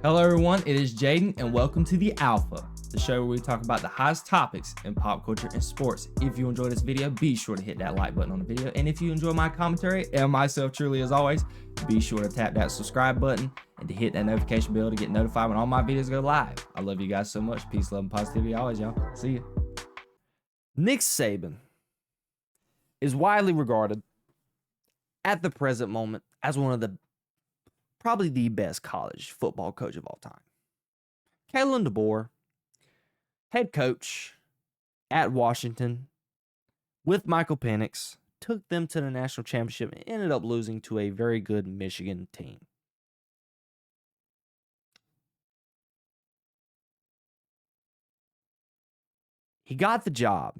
Hello everyone, it is Jayden and welcome to The Alpha, the show where we talk about the hottest topics in pop culture and sports. If you enjoyed this video, be sure to hit that like button on the video, and if you enjoy my commentary and myself truly as always, be sure to tap that subscribe button and to hit that notification bell to get notified when all my videos go live. I love you guys so much. Peace, love, and positivity always, y'all. See ya. Nick Saban is widely regarded at the present moment as one of the probably the best college football coach of all time. Kalen DeBoer, head coach at Washington with Michael Penix, took them to the national championship and ended up losing to a very good Michigan team. He got the job.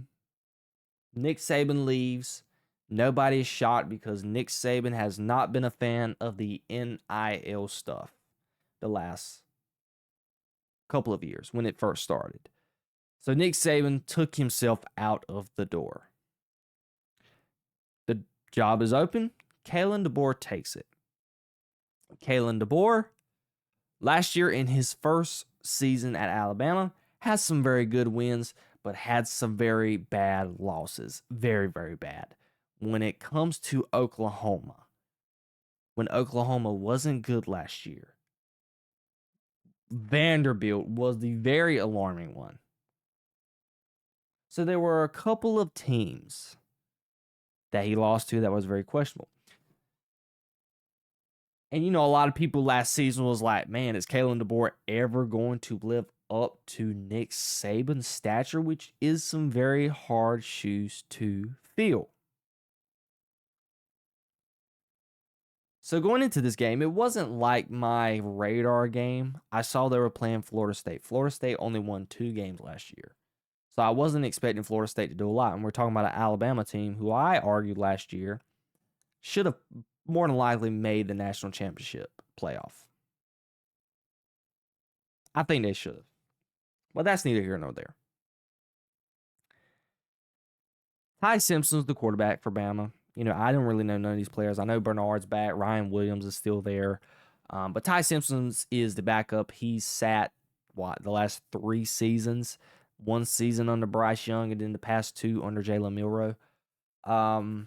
Nick Saban leaves. Nobody is shocked because Nick Saban has not been a fan of the NIL stuff the last couple of years when it first started. So Nick Saban took himself out of the door. The job is open. Kalen DeBoer takes it. Kalen DeBoer, last year in his first season at Alabama, has some very good wins, but had some very bad losses. Very, very bad. When it comes to Oklahoma, when Oklahoma wasn't good last year, Vanderbilt was the very alarming one. So there were a couple of teams that he lost to that was very questionable. And, a lot of people last season was like, man, is Kalen DeBoer ever going to live up to Nick Saban's stature, which is some very hard shoes to fill. So going into this game, it wasn't like my radar game. I saw they were playing Florida State. Florida State only won 2 games last year. So I wasn't expecting Florida State to do a lot. And we're talking about an Alabama team who I argued last year should have more than likely made the national championship playoff. I think they should have. But that's neither here nor there. Ty Simpson's the quarterback for Bama. I don't really know none of these players. I know Bernard's back. Ryan Williams is still there. But Ty Simpson's is the backup. He's sat, the last 3 seasons. 1 season under Bryce Young and then the past 2 under Jalen Milroe. And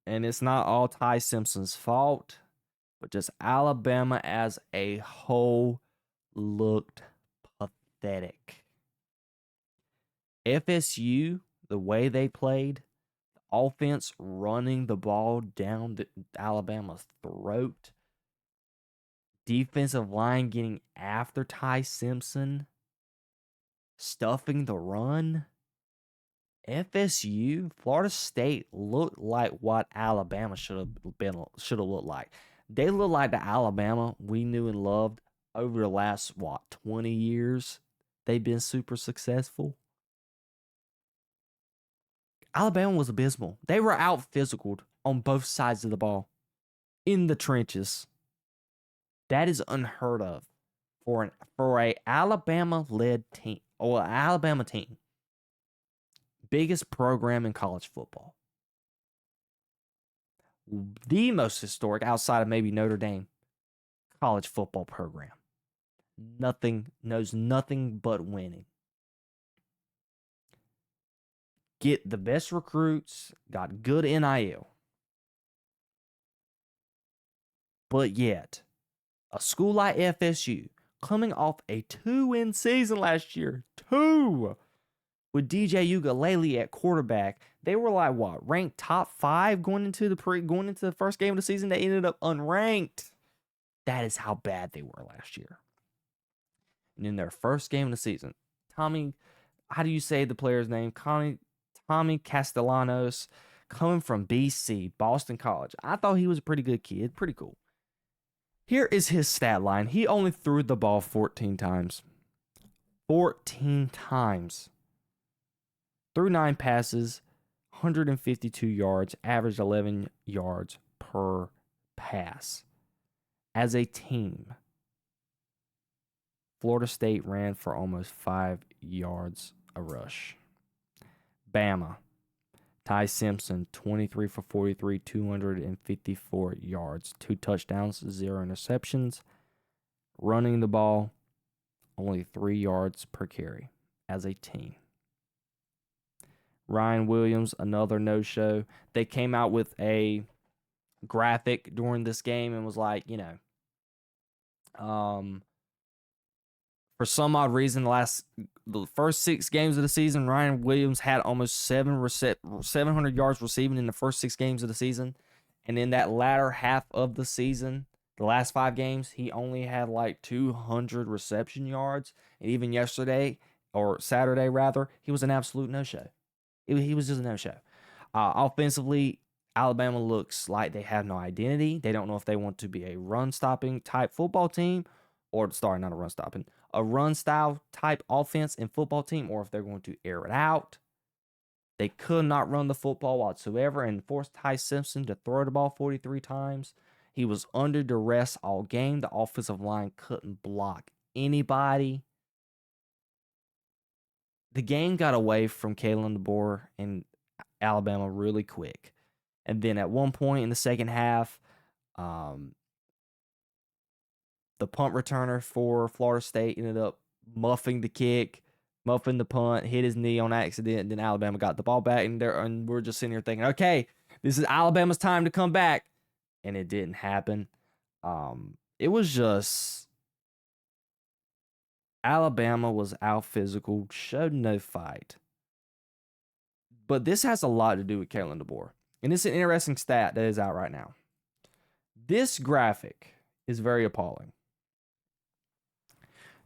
it's not all Ty Simpson's fault, but just Alabama as a whole looked pathetic. FSU, the way they played, the offense running the ball down Alabama's throat, defensive line getting after Ty Simpson, stuffing the run. FSU, Florida State looked like what Alabama should have looked like. They look like the Alabama we knew and loved over the last 20 years. They've been super successful. Alabama was abysmal. They were out physicaled on both sides of the ball in the trenches. That is unheard of for a Alabama-led team or an Alabama team. Biggest program in college football. The most historic outside of maybe Notre Dame college football program. Knows nothing but winning. Get the best recruits, got good NIL. But yet, a school like FSU, coming off a 2-win season last year, 2, with DJ Ugalele at quarterback, they were like ranked top 5 going into the first game of the season. They ended up unranked. That is how bad they were last year. And in their first game of the season, Tommy, how do you say the player's name? Tommy Castellanos, coming from BC, Boston College. I thought he was a pretty good kid. Pretty cool. Here is his stat line. He only threw the ball 14 times. 14 times. Threw 9 passes, 152 yards, averaged 11 yards per pass. As a team, Florida State ran for almost 5 yards a rush. Bama, Ty Simpson, 23 for 43, 254 yards, 2 touchdowns, 0 interceptions. Running the ball, only 3 yards per carry as a team. Ryan Williams, another no-show. They came out with a graphic during this game and was like, for some odd reason, the first 6 games of the season, Ryan Williams had almost 700 yards receiving in the first 6 games of the season. And in that latter half of the season, the last 5 games, he only had like 200 reception yards. And even yesterday, or Saturday rather, he was an absolute no-show. He was just a no-show. Offensively, Alabama looks like they have no identity. They don't know if they want to be a run-stopping type football team, not a run-stopping, a run-style type offense and football team, or if they're going to air it out. They could not run the football whatsoever and forced Ty Simpson to throw the ball 43 times. He was under duress all game. The offensive line couldn't block anybody. The game got away from Kalen DeBoer and Alabama really quick. And then at one point in the second half, the punt returner for Florida State ended up muffing the kick, muffing the punt, hit his knee on accident, and then Alabama got the ball back, and we're just sitting here thinking, okay, this is Alabama's time to come back. And it didn't happen. It was just Alabama was out physical, showed no fight. But this has a lot to do with Kalen DeBoer. And it's an interesting stat that is out right now. This graphic is very appalling.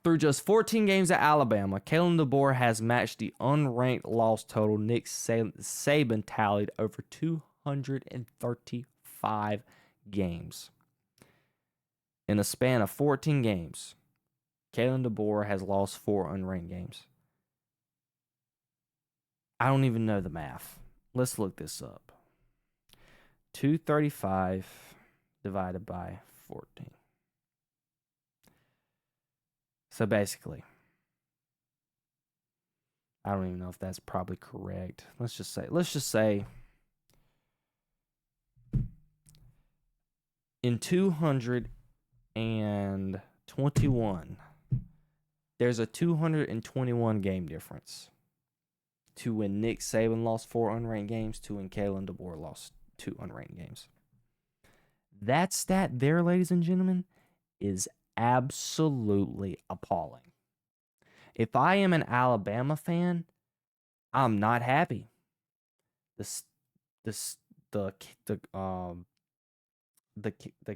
Through just 14 games at Alabama, Kalen DeBoer has matched the unranked loss total Nick Saban tallied over 235 games. In a span of 14 games, Kalen DeBoer has lost 4 unranked games. I don't even know the math. Let's look this up. 235 divided by 14. So basically, I don't even know if that's probably correct. Let's just say in 221, there's a 221 game difference to when Nick Saban lost 4 unranked games to when Kalen DeBoer lost 2 unranked games. That stat there, ladies and gentlemen, is absolutely appalling. If I am an Alabama fan, I'm not happy. The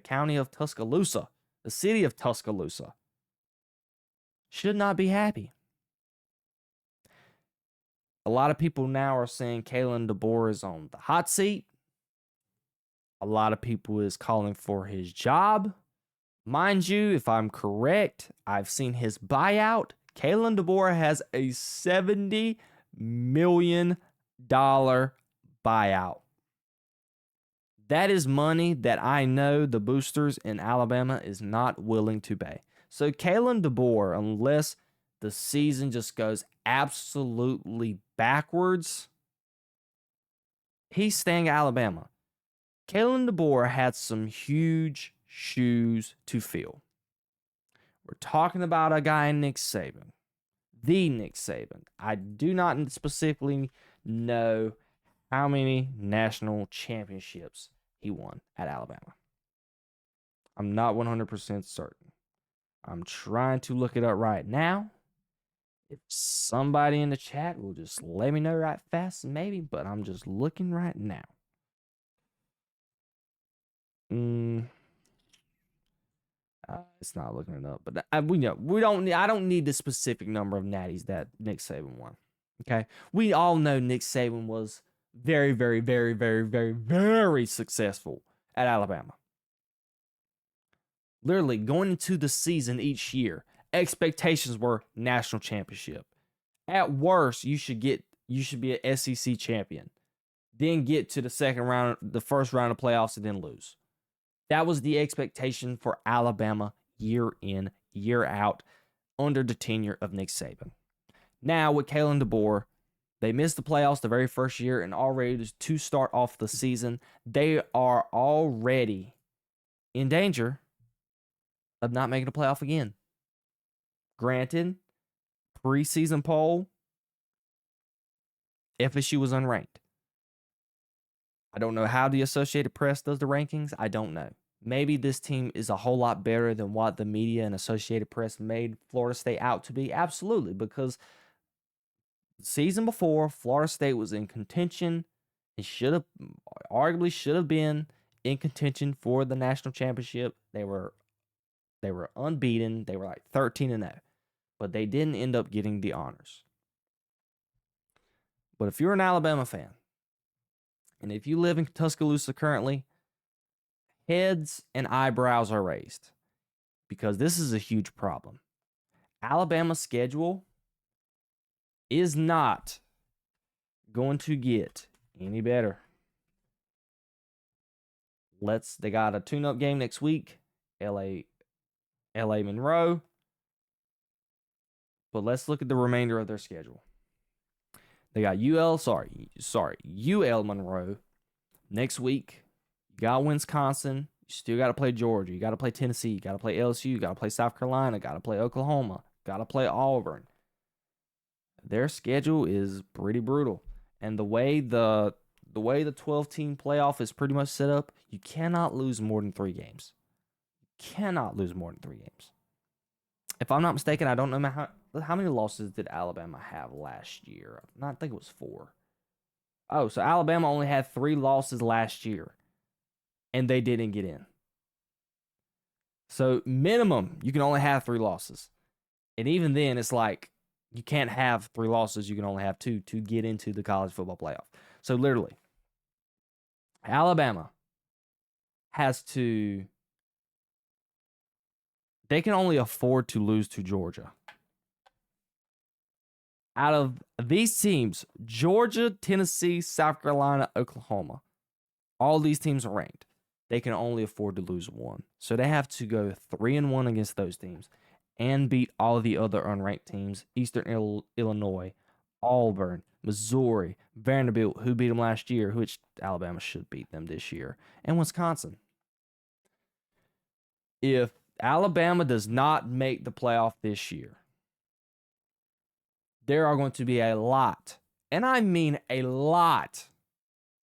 county of Tuscaloosa, the city of Tuscaloosa, should not be happy. A lot of people now are saying Kalen DeBoer is on the hot seat. A lot of people is calling for his job. Mind you, if I'm correct, I've seen his buyout. Kalen DeBoer has a $70 million buyout. That is money that I know the boosters in Alabama is not willing to pay. So Kalen DeBoer, unless the season just goes absolutely backwards, he's staying at Alabama. Kalen DeBoer had some huge shoes to fill. We're talking about a guy, Nick Saban. The Nick Saban. I do not specifically know how many national championships he won at Alabama. I'm not 100% certain. I'm trying to look it up right now. If somebody in the chat will just let me know right fast, maybe, but I'm just looking right now. It's not looking it up, but I don't need the specific number of natties that Nick Saban won. Okay, we all know Nick Saban was very, very, very, very, very, very successful at Alabama. Literally going into the season each year, expectations were national championship. At worst, you should be an SEC champion, then get to the first round of playoffs, and then lose. That was the expectation for Alabama year in, year out under the tenure of Nick Saban. Now with Kalen DeBoer, They missed the playoffs the very first year, and already to start off the season, they are already in danger of not making a playoff again. Granted, preseason poll, FSU was unranked. I don't know how the Associated Press does the rankings. I don't know. Maybe this team is a whole lot better than what the media and Associated Press made Florida State out to be. Absolutely, because the season before, Florida State was in contention. It arguably should have been in contention for the national championship. They were unbeaten. They were like 13-0, but they didn't end up getting the honors. But if you're an Alabama fan, and if you live in Tuscaloosa currently, heads and eyebrows are raised because this is a huge problem. Alabama's schedule is not going to get any better. They got a tune-up game next week, LA Monroe. But let's look at the remainder of their schedule. They got UL Monroe next week. You got Wisconsin. You still got to play Georgia. You got to play Tennessee. You got to play LSU. You got to play South Carolina. Got to play Oklahoma. Got to play Auburn. Their schedule is pretty brutal. And the way the 12-team playoff is pretty much set up, you cannot lose more than 3 games. If I'm not mistaken, I don't know how many losses did Alabama have last year. I think it was 4. Oh, so Alabama only had 3 losses last year, and they didn't get in. So minimum, you can only have 3 losses. And even then, it's like you can't have 3 losses. You can only have 2 to get into the college football playoff. So literally, Alabama they can only afford to lose to Georgia. Out of these teams, Georgia, Tennessee, South Carolina, Oklahoma, all these teams are ranked. They can only afford to lose 1. So they have to go 3-1 against those teams and beat all the other unranked teams, Eastern Illinois, Auburn, Missouri, Vanderbilt, who beat them last year, which Alabama should beat them this year, and Wisconsin. If Alabama does not make the playoff this year, there are going to be a lot, and I mean a lot,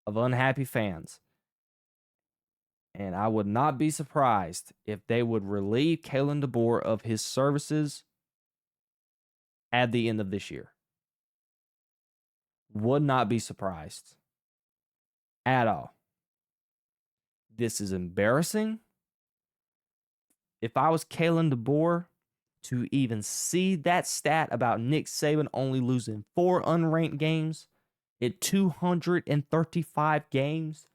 of unhappy fans. And I would not be surprised if they would relieve Kalen DeBoer of his services at the end of this year. Would not be surprised at all. This is embarrassing. If I was Kalen DeBoer, to even see that stat about Nick Saban only losing 4 unranked games in 235 games,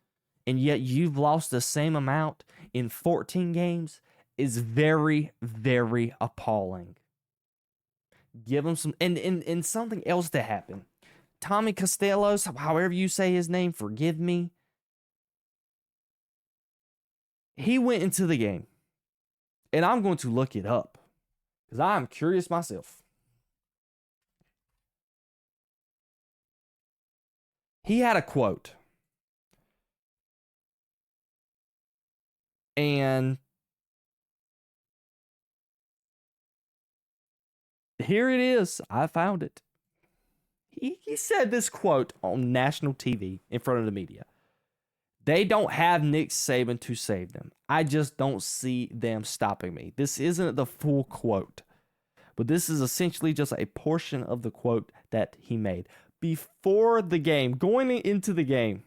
and yet you've lost the same amount in 14 games, is very, very appalling. Give him some, and something else to happen. Tommy Costellos, however you say his name, forgive me. He went into the game, and I'm going to look it up because I'm curious myself. He had a quote, and here it is. I found it. He said this quote on national TV in front of the media. They don't have Nick Saban to save them. I just don't see them stopping me. This isn't the full quote, but this is essentially just a portion of the quote that he made before the game, going into the game.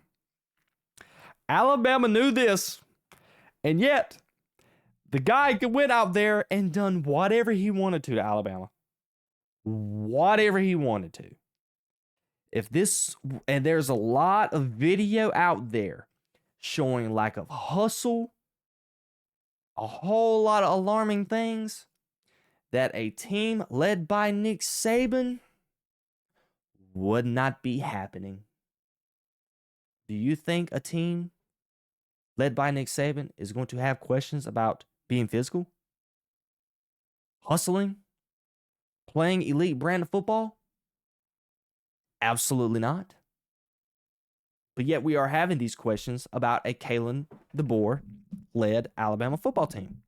Alabama knew this, and yet the guy went out there and done whatever he wanted to Alabama. Whatever he wanted to. And there's a lot of video out there showing lack of hustle, a whole lot of alarming things that a team led by Nick Saban would not be happening. Do you think a team led by Nick Saban is going to have questions about being physical, hustling, playing elite brand of football? Absolutely not. But yet we are having these questions about a Kalen DeBoer-led Alabama football team.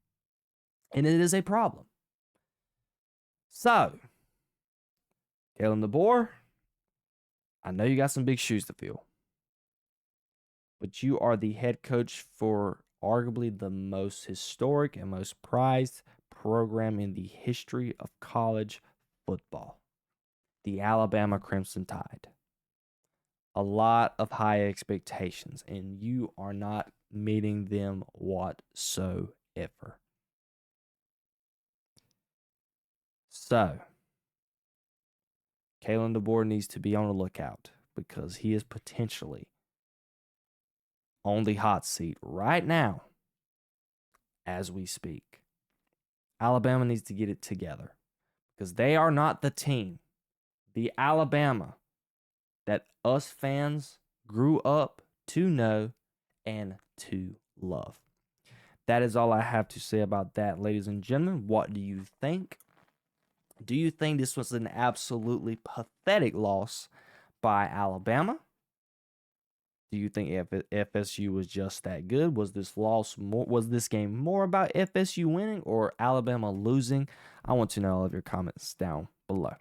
And it is a problem. So, Kalen DeBoer, I know you got some big shoes to fill. But you are the head coach for arguably the most historic and most prized program in the history of college football, the Alabama Crimson Tide. A lot of high expectations, and you are not meeting them whatsoever. So, Kalen DeBoer needs to be on the lookout because he is potentially on the hot seat right now as we speak. Alabama needs to get it together because they are not the team, the Alabama that us fans grew up to know and to love. That is all I have to say about that, ladies and gentlemen. What do you think? Do you think this was an absolutely pathetic loss by Alabama? Do you think FSU was just that good? Was this game more about FSU winning or Alabama losing? I want to know all of your comments down below.